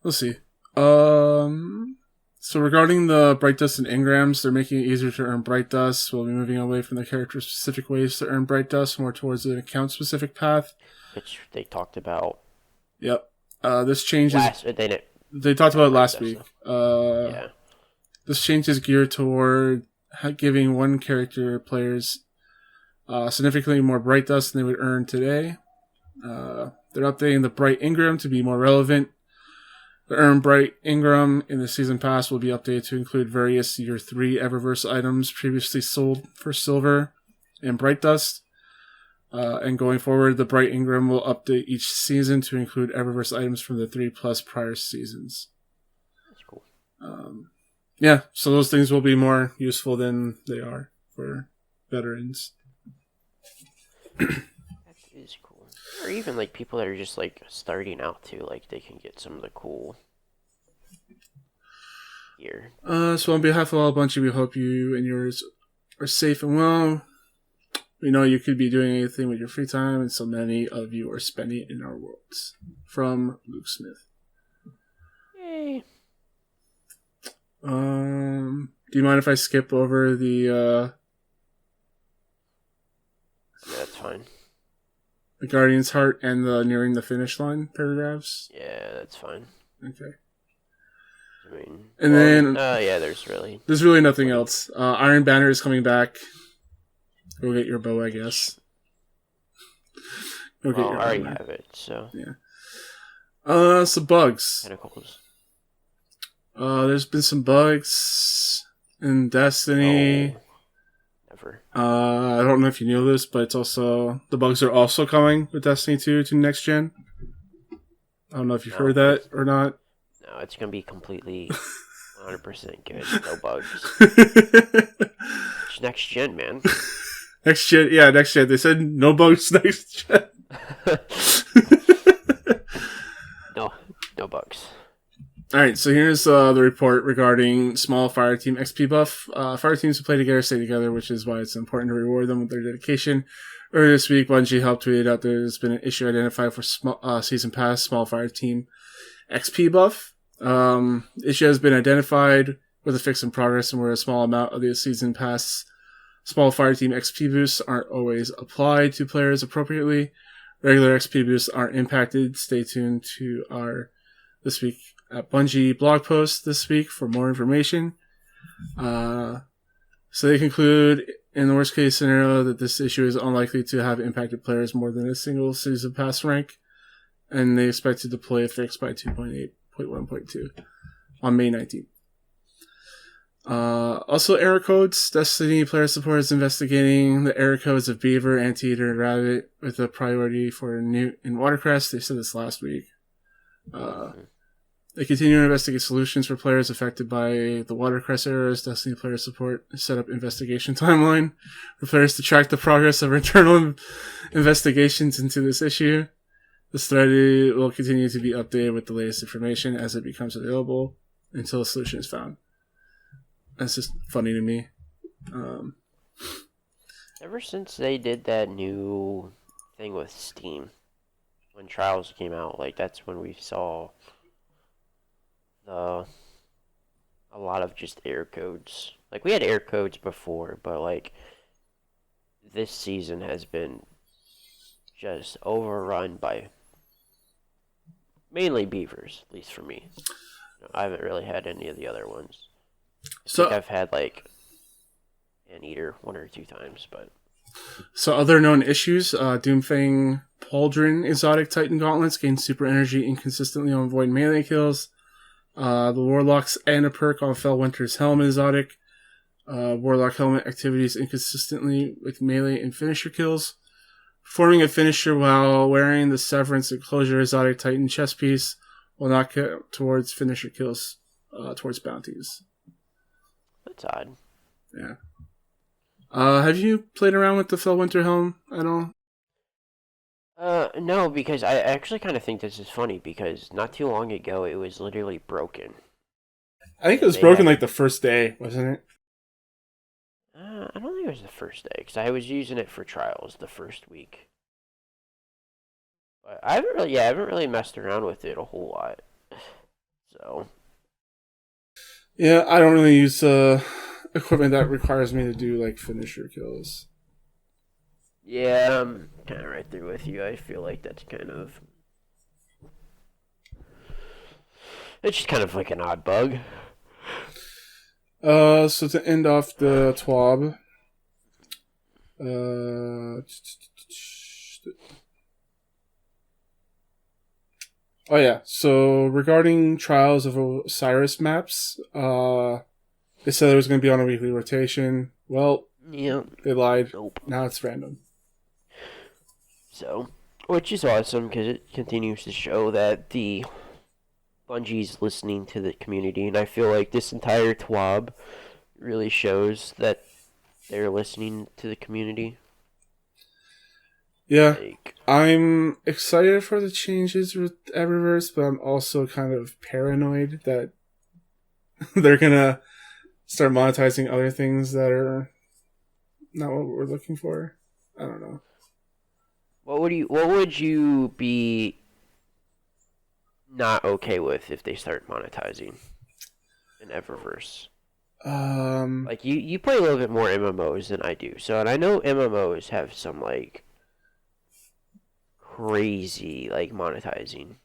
Speaker 2: We'll see. So regarding the Bright Dust and Engrams, they're making it easier to earn Bright Dust. We'll be moving away from the character-specific ways to earn Bright Dust, more towards an account-specific path.
Speaker 1: Which they talked about.
Speaker 2: Yep. This change is... They talked about it last week.
Speaker 1: Yeah.
Speaker 2: This change is geared toward giving one character players significantly more Bright Dust than they would earn today. They're updating the Bright Ingram to be more relevant. The Earn Bright Ingram in the Season Pass will be updated to include various Year 3 Eververse items previously sold for Silver and Bright Dust. And going forward, the Bright Ingram will update each season to include Eververse items from the 3+ prior seasons.
Speaker 1: That's cool.
Speaker 2: Yeah, so those things will be more useful than they are for veterans.
Speaker 1: That is cool. Or even like people that are just like starting out too, like they can get some of the cool gear.
Speaker 2: So on behalf of all Bungie, we hope you and yours are safe and well. We know you could be doing anything with your free time, and so many of you are spending it in our worlds. From Luke Smith.
Speaker 1: Yay.
Speaker 2: Do you mind if I skip over the
Speaker 1: Yeah, that's fine.
Speaker 2: The Guardian's Heart and the Nearing the Finish Line paragraphs?
Speaker 1: Yeah, that's fine.
Speaker 2: Okay.
Speaker 1: I mean,
Speaker 2: and then
Speaker 1: yeah, there's
Speaker 2: really nothing else. Iron Banner is coming back. Go get your bow, I guess.
Speaker 1: I already have it, so.
Speaker 2: Yeah. Some bugs.
Speaker 1: Tentacles.
Speaker 2: There's been some bugs in Destiny.
Speaker 1: Never.
Speaker 2: I don't know if you knew this, but it's also the bugs are also coming with Destiny 2 to next gen. I don't know if you've heard that or not.
Speaker 1: No, it's gonna be completely 100% good. No bugs. It's next gen, man.
Speaker 2: Next gen, yeah, next gen. They said no bugs next gen.
Speaker 1: No bugs.
Speaker 2: Alright, so here's the report regarding small fireteam XP buff. Fireteams who play together stay together, which is why it's important to reward them with their dedication. Earlier this week, Bungie helped tweet out there's been an issue identified for Season Pass small fireteam XP buff. Issue has been identified with a fix in progress, and where a small amount of the Season Pass small fireteam XP boosts aren't always applied to players appropriately. Regular XP boosts aren't impacted. Stay tuned to our This Week at Bungie blog post this week for more information. So they conclude, in the worst case scenario, that this issue is unlikely to have impacted players more than a single Season Pass rank, and they expect to deploy a fix by 2.8.1.2 on May 19th. Also, error codes. Destiny player support is investigating the error codes of Beaver, Anteater, and Rabbit with a priority for Newt and Watercress. They said this last week. They continue to investigate solutions for players affected by the Watercress errors. Destiny player support set up investigation timeline for players to track the progress of internal investigations into this issue. This thread will continue to be updated with the latest information as it becomes available until a solution is found. That's just funny to me.
Speaker 1: Ever since they did that new thing with Steam, when Trials came out, like that's when we saw a lot of just error codes. Like we had error codes before, but like this season has been just overrun by mainly beavers, at least for me. I haven't really had any of the other ones. I think I've had like Anteater 1 or 2 times, but
Speaker 2: so other known issues: Doomfang Pauldron exotic Titan gauntlets gain super energy inconsistently on void melee kills. The Warlock's and a perk on Fellwinter's helmet exotic. Warlock helmet activities inconsistently with melee and finisher kills. Performing a finisher while wearing the Severance Enclosure exotic Titan chest piece will not count towards finisher kills towards bounties.
Speaker 1: That's odd.
Speaker 2: Yeah. Have you played around with the Fellwinter helm at all?
Speaker 1: No, because I actually kind of think this is funny because not too long ago it was literally broken.
Speaker 2: I think it was broken like the first day, wasn't it?
Speaker 1: I don't think it was the first day because I was using it for Trials the first week. But I haven't really messed around with it a whole lot. So.
Speaker 2: Yeah, I don't really use equipment that requires me to do like finisher kills.
Speaker 1: Yeah, I'm kind of right there with you. I feel like that's it's just kind of like an odd bug.
Speaker 2: So to end off the TWAB, oh yeah, so regarding Trials of Osiris maps, they said it was going to be on a weekly rotation. Well,
Speaker 1: yeah,
Speaker 2: they lied.
Speaker 1: Nope.
Speaker 2: Now it's random.
Speaker 1: So, which is awesome because it continues to show that the Bungie's listening to the community, and I feel like this entire TWAB really shows that they're listening to the community.
Speaker 2: Yeah, I'm excited for the changes with Eververse, but I'm also kind of paranoid that they're gonna start monetizing other things that are not what we're looking for. I don't know.
Speaker 1: What would you be not okay with if they start monetizing in Eververse? Like you play a little bit more MMOs than I do, so and I know MMOs have some like crazy like monetizing.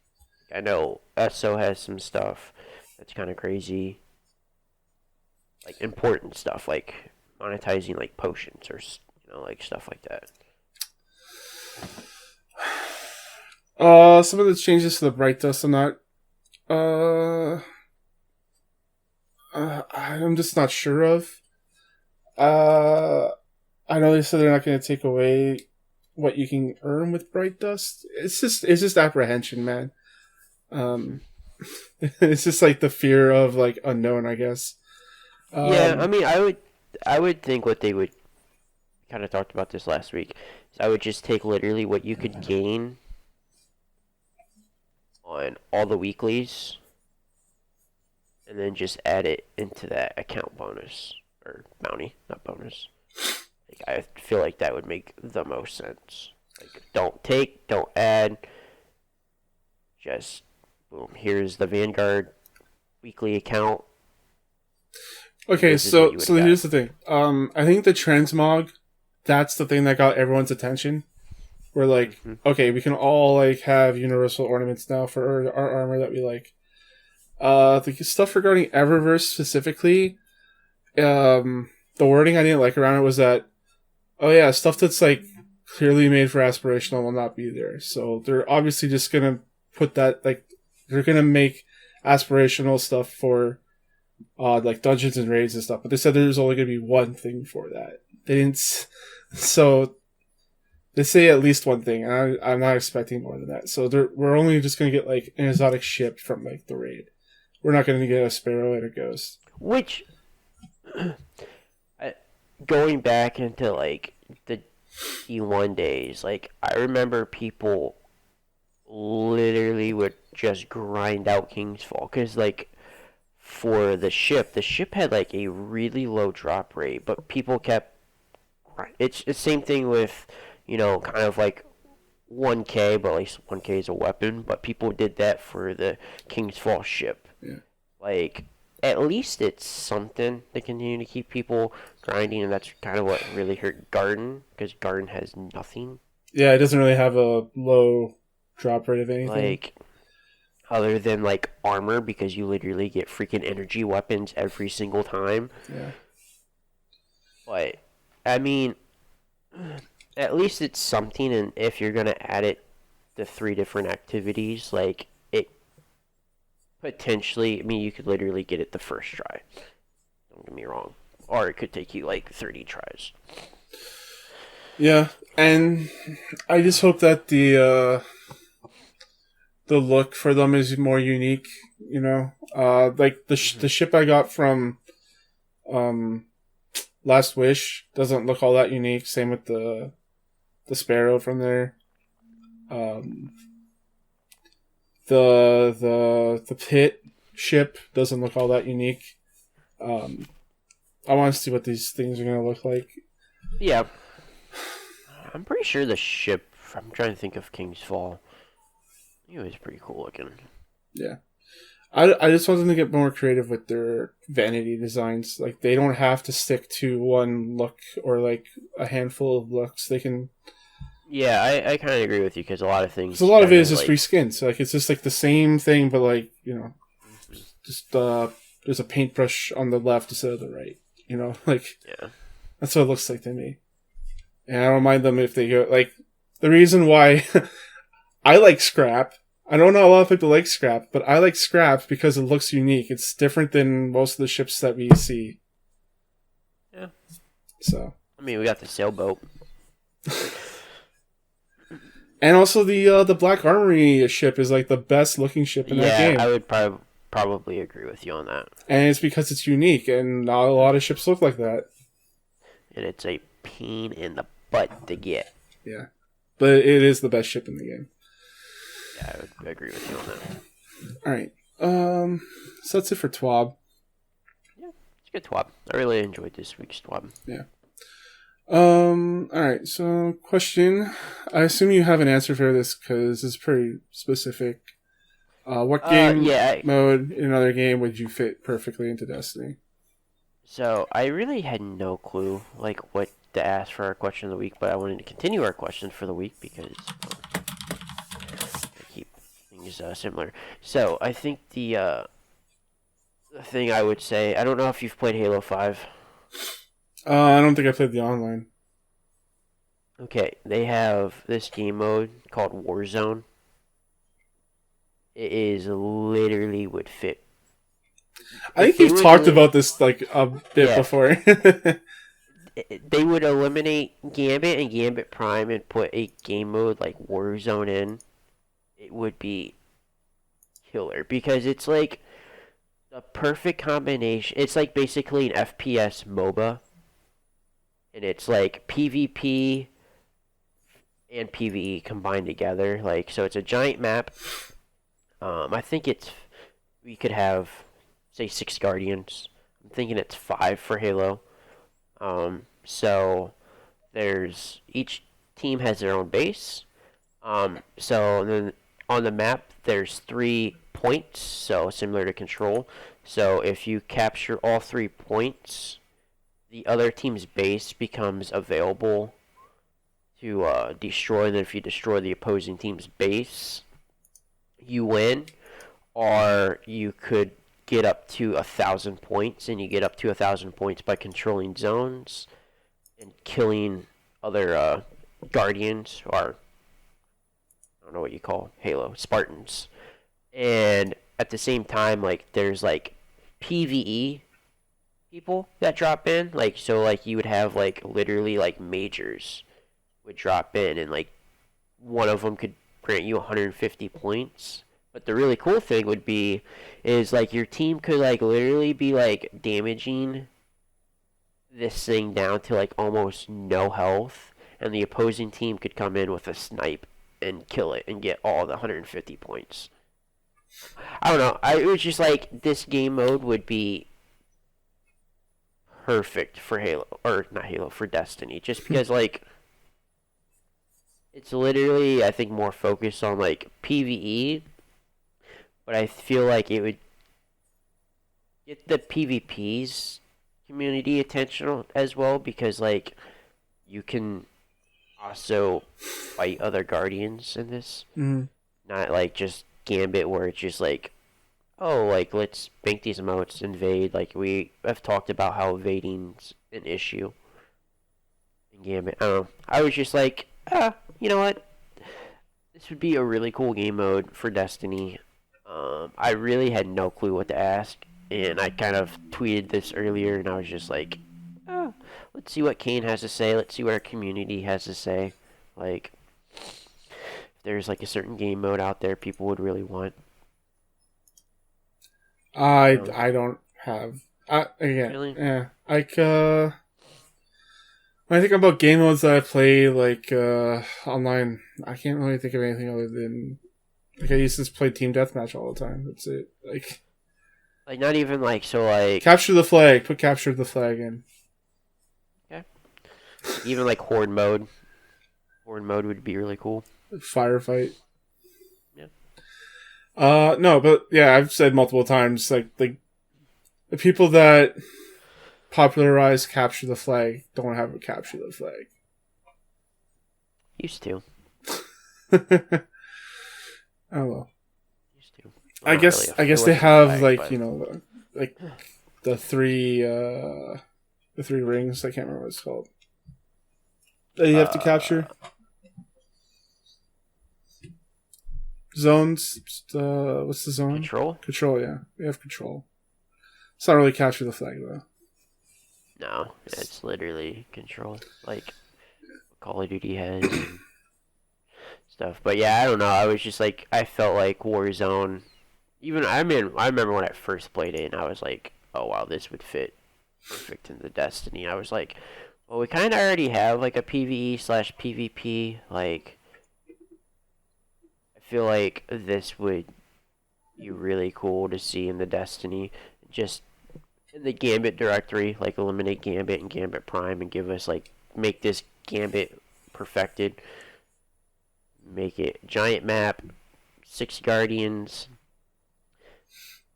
Speaker 1: I know SO has some stuff that's kind of crazy, like important stuff, like monetizing like potions or like stuff like that.
Speaker 2: Some of the changes to the Bright Dust, I'm not. I'm just not sure of. I know they said they're not going to take away what you can earn with Bright Dust. It's just apprehension, man. It's just like the fear of like unknown, I guess.
Speaker 1: Yeah, I
Speaker 2: Um,
Speaker 1: mean, I would think what they would kind of talked about this last week. Is I would just take literally what you could gain on all the weeklies, and then just add it into that account bonus or bounty, not bonus. Like, I feel like that would make the most sense. Like, don't take, don't add, just boom. Here's the Vanguard weekly account.
Speaker 2: okay,
Speaker 1: This is what you would
Speaker 2: so
Speaker 1: have
Speaker 2: here's
Speaker 1: got.
Speaker 2: the thing. I think the transmog, that's the thing that got everyone's attention. We're like,
Speaker 1: Hmm.
Speaker 2: okay, we can all like have universal ornaments now for our armor that we like. The stuff regarding Eververse specifically, the wording I didn't like around it was that, oh yeah, stuff that's like clearly made for aspirational will not be there. So they're obviously just gonna put that like they're gonna make aspirational stuff for like dungeons and raids and stuff. But they said there's only gonna be one thing for that. They didn't. So they say at least one thing, and I'm not expecting more than that. So we're only just gonna get like an exotic ship from like the raid. We're not gonna get a sparrow and a ghost.
Speaker 1: Which, going back into like the D1 days, like I remember people literally would just grind out King's Fall because like for the ship had like a really low drop rate, but people kept. It's the same thing with, kind of like 1K, but at least 1K is a weapon. But people did that for the King's Fall ship.
Speaker 2: Yeah.
Speaker 1: Like, at least it's something to continue to keep people grinding, and that's kind of what really hurt Garden, because Garden has nothing.
Speaker 2: Yeah, it doesn't really have a low drop rate of anything.
Speaker 1: Like, other than, like, armor, because you literally get freaking energy weapons every single time.
Speaker 2: Yeah.
Speaker 1: But, I mean, at least it's something, and if you're going to add it to 3 different activities, like, it potentially, I mean, you could literally get it the first try. Don't get me wrong. Or it could take you, like, 30 tries.
Speaker 2: Yeah, and I just hope that the look for them is more unique. Like the ship I got from Last Wish doesn't look all that unique. Same with the sparrow from there. The pit ship doesn't look all that unique. I want to see what these things are gonna look like.
Speaker 1: Yeah. I'm pretty sure the ship, I'm trying to think of King's Fall. It was pretty cool looking.
Speaker 2: Yeah. I just want them to get more creative with their vanity designs. Like, they don't have to stick to one look or, like, a handful of looks. They can...
Speaker 1: Yeah, I kind of agree with you, because a lot of things...
Speaker 2: Because a lot of it is
Speaker 1: kinda,
Speaker 2: just
Speaker 1: like,
Speaker 2: reskin. So, like, it's just, like, the same thing, but, like, just, there's a paintbrush on the left instead of the right. Like,
Speaker 1: yeah.
Speaker 2: that's what it looks like to me. And I don't mind them if they go... Like, the reason why I like Scrap... I don't know a lot of people like Scrap, but I like Scrap because it looks unique. It's different than most of the ships that we see.
Speaker 1: Yeah.
Speaker 2: So.
Speaker 1: I mean, we got the sailboat.
Speaker 2: And also the Black Armory ship is like the best looking ship in that game.
Speaker 1: Yeah, I would probably agree with you on that.
Speaker 2: And it's because it's unique, and not a lot of ships look like that.
Speaker 1: And it's a pain in the butt to get.
Speaker 2: Yeah. But it is the best ship in the game.
Speaker 1: Yeah, I would agree with you on that.
Speaker 2: Alright. So that's it for TWAB.
Speaker 1: Yeah, it's a good TWAB. I really enjoyed this week's TWAB.
Speaker 2: Yeah. Alright, so question. I assume you have an answer for this because it's pretty specific. What game mode in another game would you fit perfectly into Destiny?
Speaker 1: So, I really had no clue, like, what to ask for our question of the week, but I wanted to continue our question for the week because I keep things similar. So, I think the thing I would say, I don't know if you've played Halo 5.
Speaker 2: I don't think I played the online.
Speaker 1: Okay, they have this game mode called Warzone. It is literally would fit.
Speaker 2: I think you've talked about this like a bit before.
Speaker 1: They would eliminate Gambit and Gambit Prime and put a game mode like Warzone in. It would be killer because it's like the perfect combination. It's like basically an FPS MOBA, and it's like PvP and PvE combined together. Like, so it's a giant map. I think we could have say 6 Guardians. I'm thinking it's 5 for Halo. So there's each team has their own base. So then on the map there's 3 points, so similar to Control. So if you capture all 3 points, the other team's base becomes available to destroy. And then if you destroy the opposing team's base, you win. Or you could get up to 1,000 points, and you get up to 1,000 points by controlling zones and killing other Guardians, or I don't know what you call Halo Spartans. And at the same time, like there's like PvE people that drop in, like so like you would have like literally like majors would drop in, and like one of them could grant you 150 points. But the really cool thing would be is like your team could like literally be like damaging this thing down to like almost no health, and the opposing team could come in with a snipe and kill it and get all the 150 points. I don't know. It was just like this game mode would be perfect for Halo, or not Halo, for Destiny, just because like it's literally I think more focused on like PvE, but I feel like it would get the PvP's community attention as well, because like you can also fight other Guardians in this. Not like just Gambit where it's just like, oh, like let's bank these emotes, invade. Like we have talked about how evading's an issue in Gambit. I don't know. I was just like, you know what? This would be a really cool game mode for Destiny. I really had no clue what to ask, and I kind of tweeted this earlier, and I was just like, let's see what Kane has to say. Let's see what our community has to say. Like, if there's like a certain game mode out there people would really want.
Speaker 2: I don't have. Again,
Speaker 1: Really?
Speaker 2: yeah. Like, when I think about game modes that I play, like, online, I can't really think of anything other than, like, I used to just play Team Deathmatch all the time. That's it. Like
Speaker 1: not even like, so like...
Speaker 2: Capture the Flag. Put Capture the Flag in.
Speaker 1: Okay. Even like Horde mode. Horde mode would be really cool.
Speaker 2: Firefight.
Speaker 1: Yeah.
Speaker 2: No, but yeah, I've said multiple times, like the people that popularize Capture the Flag don't have a Capture the Flag.
Speaker 1: Used to.
Speaker 2: Oh well.
Speaker 1: Used to.
Speaker 2: I guess they have like, you know, like the three rings. I can't remember what it's called. That you have to capture. Zones. What's the zone?
Speaker 1: Control?
Speaker 2: Control, yeah. We have Control. It's not really Capture the Flag though.
Speaker 1: No, it's literally Control. Like Call of Duty has and stuff. But yeah, I don't know. I was just like, I felt like Warzone. Even I remember when I first played it, and I was like, oh wow, this would fit perfect into Destiny. I was like, well, we kind of already have like a PvE/PvP. Like, I feel like this would be really cool to see in the Destiny. Just in the Gambit directory, like eliminate Gambit and Gambit Prime, and give us like, make this Gambit perfected. Make it giant map, 6 Guardians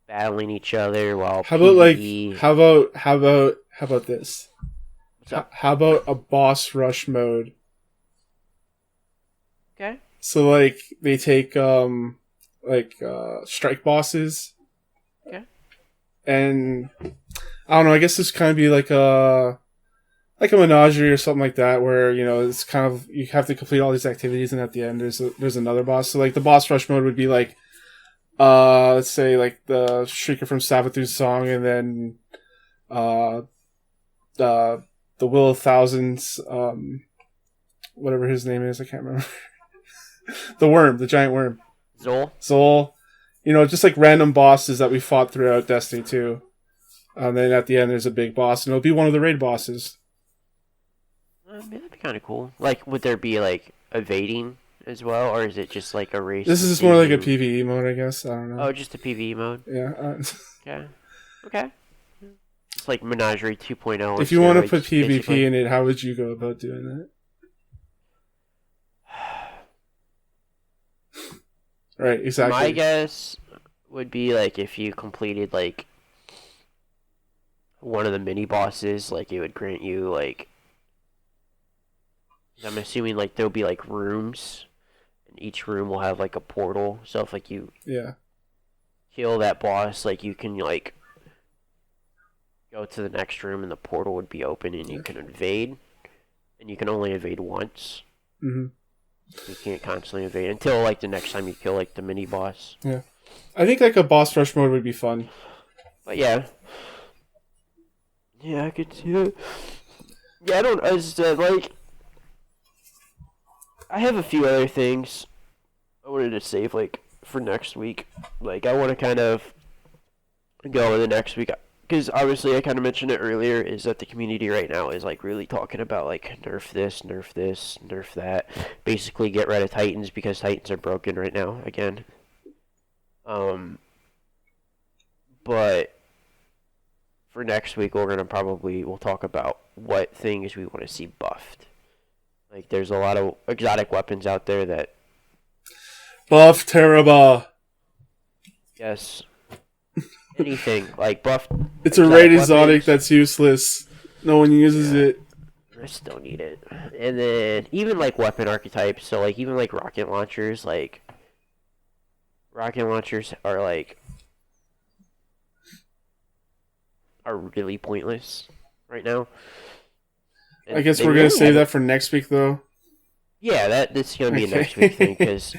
Speaker 1: battling each other while
Speaker 2: how about
Speaker 1: PvE...
Speaker 2: how about this? How about a boss rush mode?
Speaker 1: Okay.
Speaker 2: So like they take strike bosses.
Speaker 1: Okay.
Speaker 2: And I don't know, I guess this kind of be like a menagerie or something like that, where, you know, it's kind of, you have to complete all these activities, and at the end there's another boss. So like the boss rush mode would be like, let's say like the Shrieker from Savathu's song, and then the Will of Thousands, whatever his name is, I can't remember. The giant worm.
Speaker 1: Zol.
Speaker 2: Zol. just like random bosses that we fought throughout Destiny 2. Then at the end, there's a big boss, and it'll be one of the raid bosses.
Speaker 1: That'd be kind of cool. Like, would there be like evading as well, or is it just like a race?
Speaker 2: This is just more like a PvE mode, I guess. I don't know.
Speaker 1: Oh, just a PvE mode.
Speaker 2: Yeah.
Speaker 1: Okay. Okay. It's like Menagerie 2.0.
Speaker 2: If you want to put PvP basically in it, how would you go about doing that? Right, exactly.
Speaker 1: My guess would be like if you completed like one of the mini bosses, like it would grant you like, I'm assuming like there'll be like rooms, and each room will have like a portal. So if like you kill that boss, like you can like go to the next room and the portal would be open and you can invade, and you can only invade once.
Speaker 2: Mm-hmm.
Speaker 1: You can't constantly invade until like the next time you kill like the mini boss.
Speaker 2: Yeah, I think like a boss rush mode would be fun.
Speaker 1: But yeah, I could see it. Yeah, I don't. As I said, like, I have a few other things I wanted to save like for next week. Like I want to kind of go the next week. Because obviously, I kind of mentioned it earlier, is that the community right now is like really talking about like nerf this, nerf that. Basically, get rid of Titans because Titans are broken right now again. But for next week, we'll talk about what things we want to see buffed. Like, there's a lot of exotic weapons out there that
Speaker 2: buff Teraba.
Speaker 1: Yes. Anything like buff.
Speaker 2: It's a raid exotic that's useless. No one uses it.
Speaker 1: I still need it. And then even like weapon archetypes, so like even like rocket launchers are really pointless right now. And
Speaker 2: I guess we're gonna save that for next week, though.
Speaker 1: Yeah, this is gonna be a next week thing because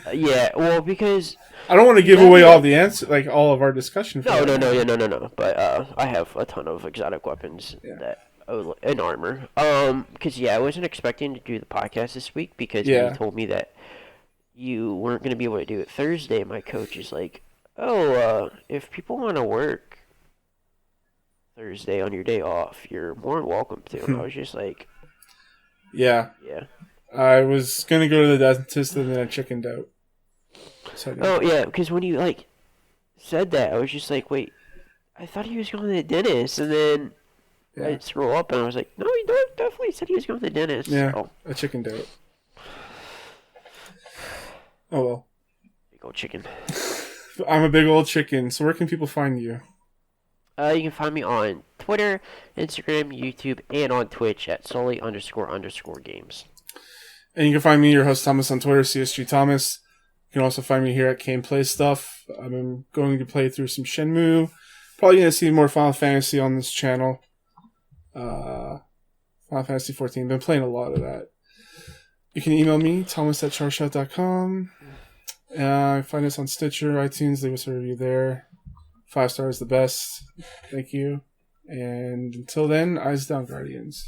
Speaker 1: because
Speaker 2: I don't want to give away all the answer, like all of our discussion.
Speaker 1: No. But I have a ton of exotic weapons and armor. Because I wasn't expecting to do the podcast this week because you told me that you weren't gonna be able to do it Thursday. My coach is like, if people want to work Thursday on your day off, you're more than welcome to. And I was just like,
Speaker 2: yeah. I was gonna go to the dentist and then I chickened out.
Speaker 1: Because when you like said that, I was just like, wait, I thought he was going to the dentist, and then I scroll up and I was like, no, he definitely said he was going to the dentist.
Speaker 2: Yeah, I chickened out. Oh well.
Speaker 1: Big old chicken.
Speaker 2: I'm a big old chicken. So where can people find you?
Speaker 1: You can find me on Twitter, Instagram, YouTube, and on Twitch at Sully__games.
Speaker 2: And you can find me, your host Thomas, on Twitter, CSG Thomas. You can also find me here at Kane Play Stuff. I'm going to play through some Shenmue. Probably going to see more Final Fantasy on this channel. Final Fantasy 14. Been playing a lot of that. You can email me, thomas@charshot.com. Find us on Stitcher, iTunes. Leave us a review there. 5 stars the best. Thank you. And until then, eyes down, Guardians.